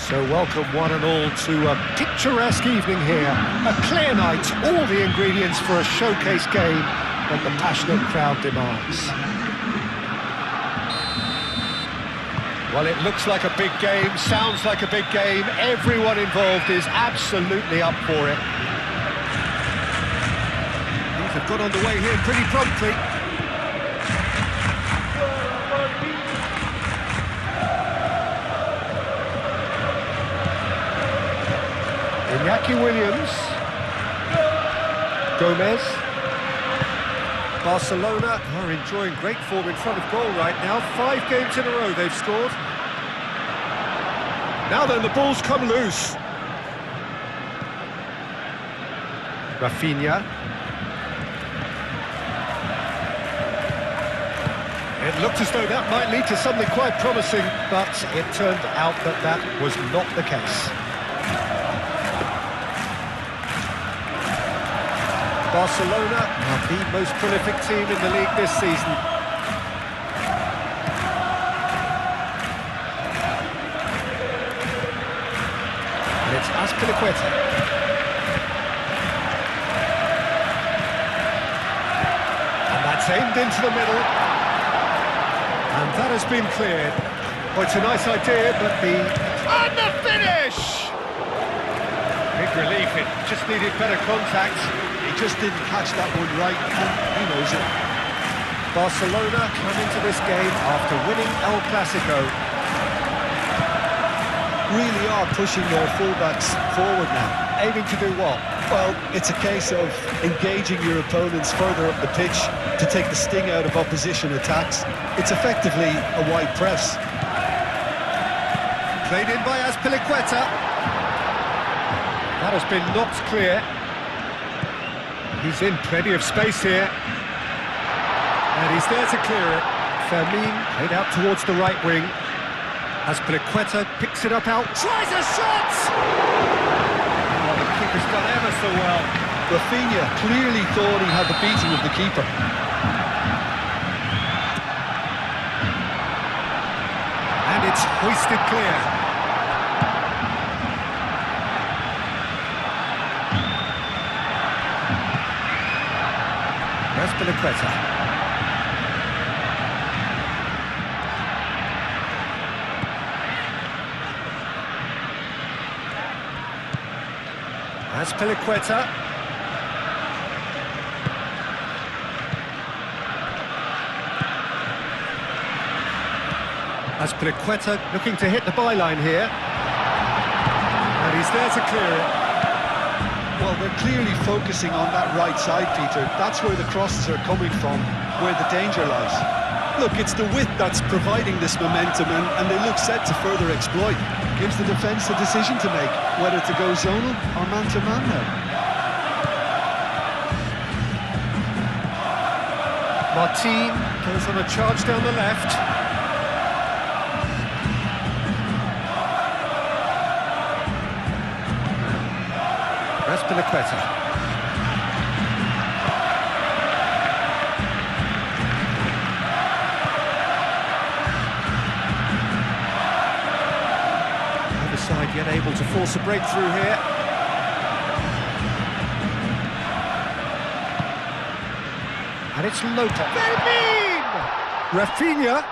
So welcome one and all to a picturesque evening here. A clear night, all the ingredients for a showcase game that the passionate crowd demands. Well, it looks like a big game, sounds like a big game. Everyone involved is absolutely up for it. Things have got underway here pretty promptly. Iñaki Williams, Gomez. Barcelona are enjoying great form in front of goal right now. 5 games in a row they've scored. Now then, the ball's come loose. Rafinha. It looked as though that might lead to something quite promising, but it turned out that that was not the case. Barcelona are the most prolific team in the league this season. And it's Azpilicueta. And that's aimed into the middle. And that has been cleared. Well, it's a nice idea, but And the finish! Big relief, it just needed better contact. He just didn't catch that one right, and he knows it. Barcelona come into this game after winning El Clasico. Really are pushing their fullbacks forward now. Aiming to do what? Well, it's a case of engaging your opponents further up the pitch to take the sting out of opposition attacks. It's effectively a wide press. Played in by Azpilicueta. That has been knocked clear. He's in plenty of space here. And he's there to clear it. Fermin played out towards the right wing. Azpilicueta picks it up out. Tries a shot! Oh, the keeper's done ever so well. Rafinha clearly thought he had the beating of the keeper. And it's hoisted clear. Azpilicueta. Azpilicueta. Azpilicueta looking to hit the byline here. And he's there to clear it. Well, they're clearly focusing on that right side, Peter. That's where the crosses are coming from, where the danger lies. Look, it's the width that's providing this momentum, and they look set to further exploit. Gives the defence a decision to make, whether to go zonal or man-to-man now. Martin goes on a charge down the left. Azpilicueta. Either side yet able to force a breakthrough here. And it's Lopez. Fermin! Rafinha.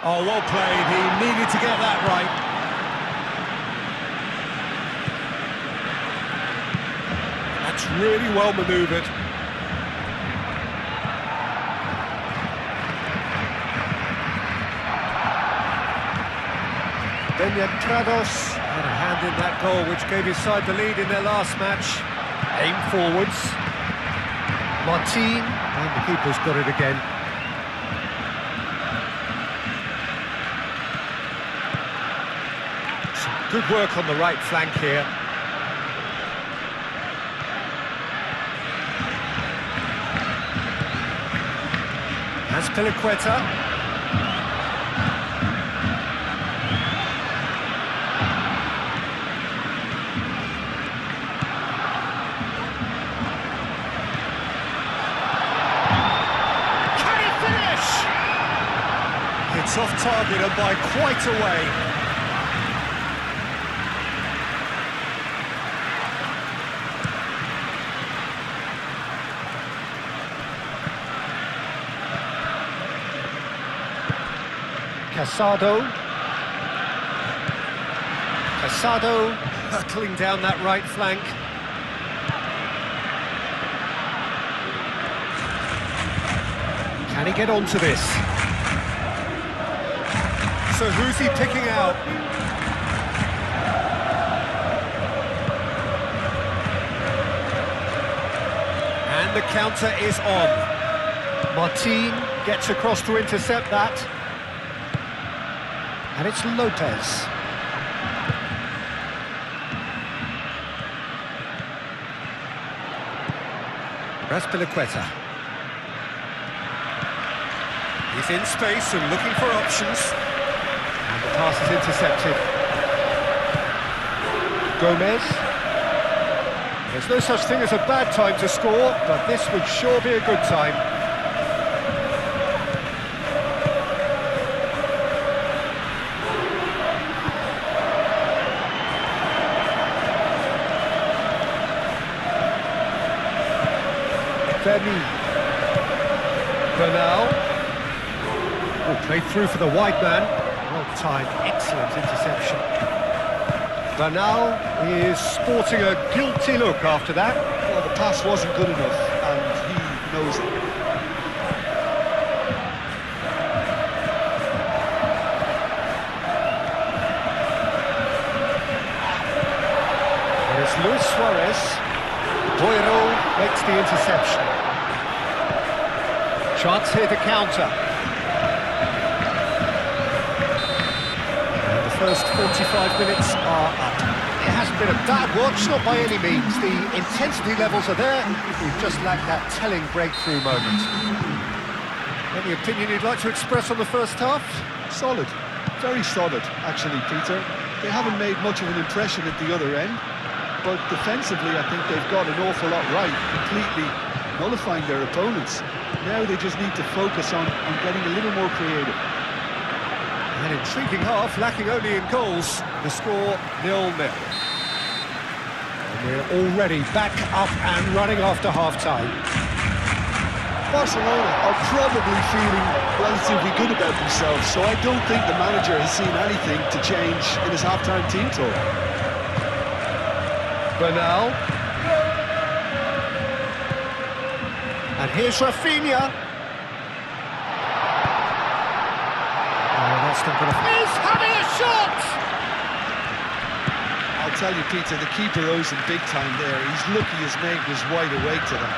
Oh, well played. He needed to get that right. That's really well manoeuvred. Prados had a hand in that goal, which gave his side the lead in their last match. Aim forwards. Martin, and the keeper's got it again. Some good work on the right flank here. Azpilicueta. It's off target and by quite a way. Casado. Casado hurtling down that right flank. Can he get onto this? So who's he picking out? And the counter is on. Martin gets across to intercept that. And it's Lopez. Raspilicueta. He's in space and looking for options. And the pass is intercepted. Gomez. There's no such thing as a bad time to score, but this would sure be a good time. Bernal. Oh, played through for the wide man. Well timed, excellent interception. Bernal is sporting a guilty look after that. Well, the pass wasn't good enough, and he knows it. And it's Luis Suarez. Boiro makes the interception. Chance here to counter. And the first 45 minutes are up. It hasn't been a bad watch, not by any means. The intensity levels are there. We've just lacked that telling breakthrough moment. Any opinion you'd like to express on the first half? Solid. Very solid, actually, Peter. They haven't made much of an impression at the other end. But defensively, I think they've got an awful lot right, completely nullifying their opponents. Now they just need to focus on getting a little more creative. An intriguing half, lacking only in goals. The score 0-0. And we're already back up and running after half-time. Barcelona are probably feeling relatively good about themselves, so I don't think the manager has seen anything to change in his half-time team talk. Bernal. And here's Rafinha. Oh, that's not going to... He's having a shot! I'll tell you, Peter, the keeper owes him big time there. He's lucky his mate was wide awake to that.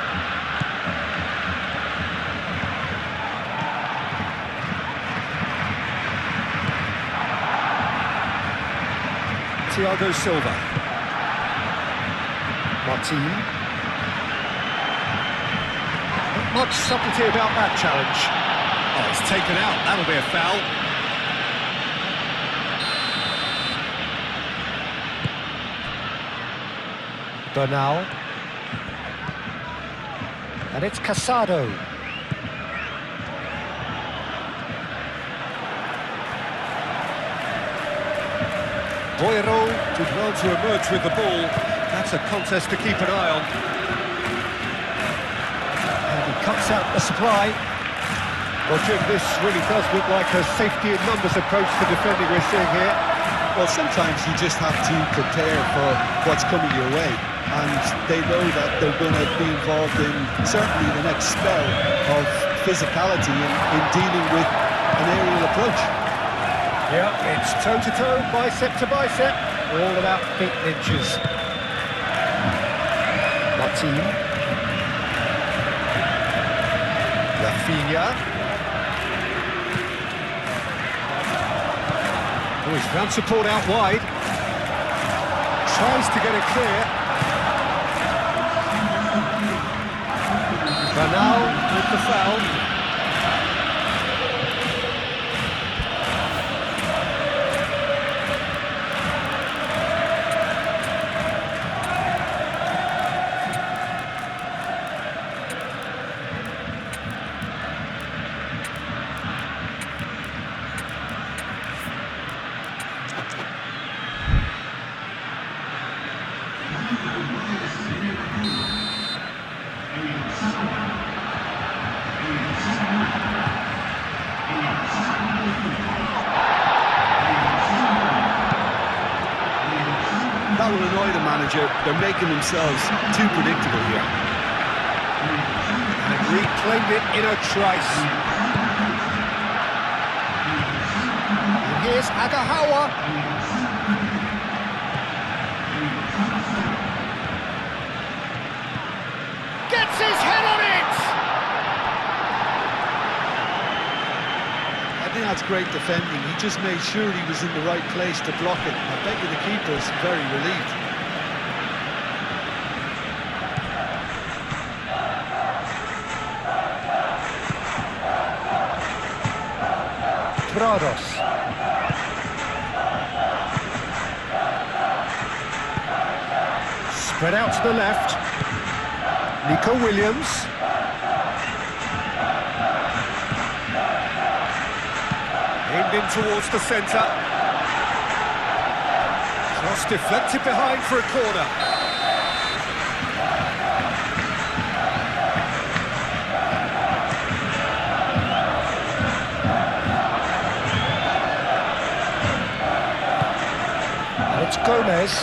Thiago Silva. Martin. Not much subtlety about that challenge. Oh, it's taken out. That'll be a foul. Bernal. And it's Casado. Boiro did well to emerge with the ball. That's a contest to keep an eye on. And he cuts out the supply. Well, Jim, this really does look like a safety in numbers approach to defending we're seeing here. Well, sometimes you just have to prepare for what's coming your way. And they know that they're going to be involved in certainly the next spell of physicality in dealing with an aerial approach. Yeah, it's toe-to-toe, bicep to bicep. All about feet and inches. Martin. Rafinha. Oh, he's found support out wide. Tries to get it clear. Bernal with the foul. They're making themselves too predictable here. And reclaimed it in a trice. And here's Agahawa. Gets his head on it! I think that's great defending. He just made sure he was in the right place to block it. I bet you the keeper's very relieved. Prados. Spread out to the left. Nico Williams. Aimed in towards the centre. Cross deflected behind for a corner. And it's Gomez.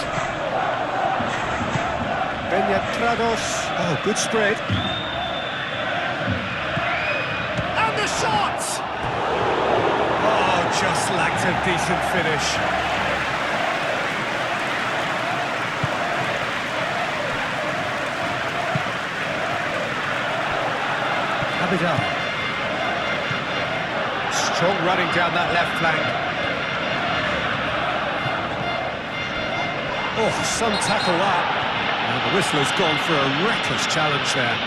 Prados. Oh, good spread. And the shot! Oh, just lacked a decent finish. Abidal. Strong running down that left flank. Oh, some tackle that. And the whistler's gone for a reckless challenge there.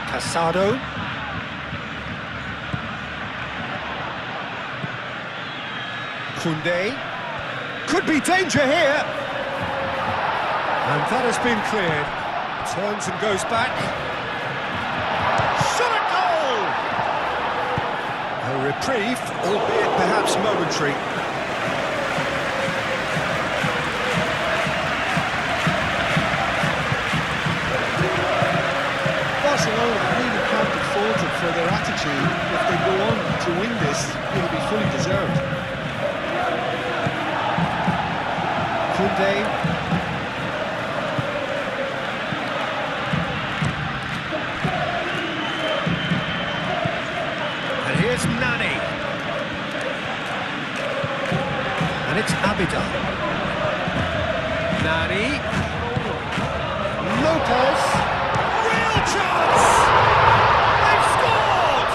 Casado. Koundé. Could be danger here. And that has been cleared. Turns and goes back. Shot at goal! A reprieve, albeit perhaps momentary. Barcelona really can't be faulted for their attitude. If they go on to win this, it'll be fully deserved. Koundé. Here's Nani. And it's Abidal. Nani. Lopez. Real chance! They've scored!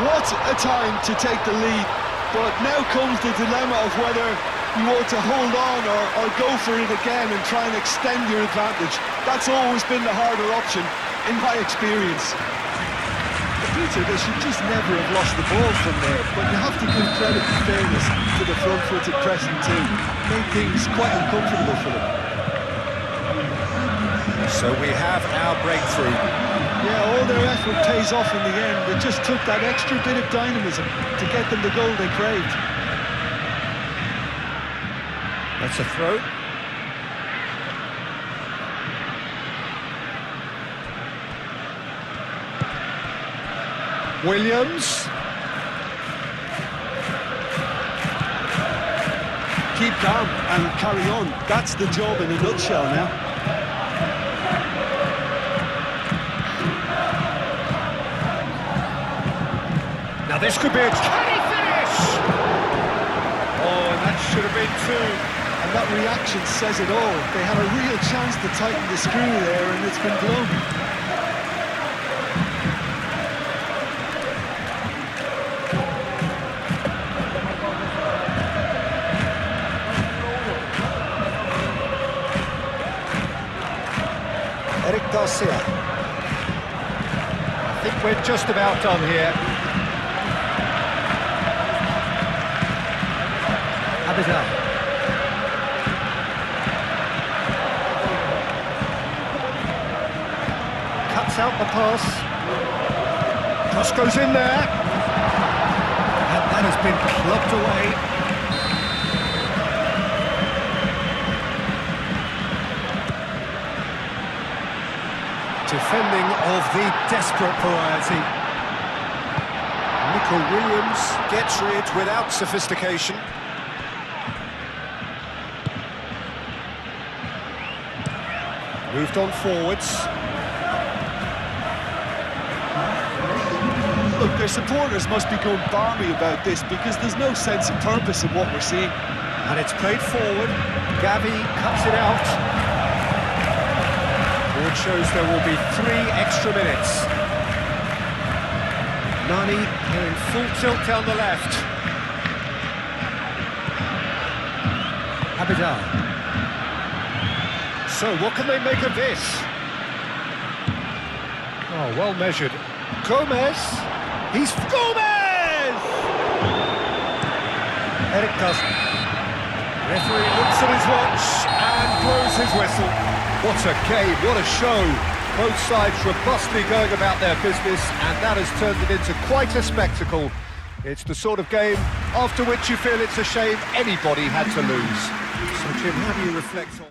What a time to take the lead. But now comes the dilemma of whether you want to hold on or go for it again and try and extend your advantage. That's always been the harder option, in my experience. Peter, they should just never have lost the ball from there, but you have to give credit and fairness to the front-footed pressing team. Made things quite uncomfortable for them. So we have our breakthrough. Yeah, all their effort pays off in the end. It just took that extra bit of dynamism to get them the goal they craved. That's a throw. Williams. Keep calm and carry on. That's the job in a nutshell now. Now this could be a... Can he finish? Oh, and that should have been two. And that reaction says it all. They had a real chance to tighten the screw there, and it's been blown. Garcia. I think we're just about done here. Abidal. Cuts out the pass. Cross goes in there. And that has been clubbed away. Defending of the desperate variety. Nico Williams gets rid without sophistication. Moved on forwards. Look, their supporters must be going balmy about this because there's no sense of purpose in what we're seeing. And it's played forward. Gavi cuts it out. Board shows there will be 3 extra minutes. Nani in full tilt down the left. Abidal. So what can they make of this? Oh, well measured. Gomez. He's Gomez! Eric doesn't. Referee looks at his watch and blows his whistle. What a game, what a show. Both sides robustly going about their business, and that has turned it into quite a spectacle. It's the sort of game after which you feel it's a shame anybody had to lose. So Jim, how do you reflect on...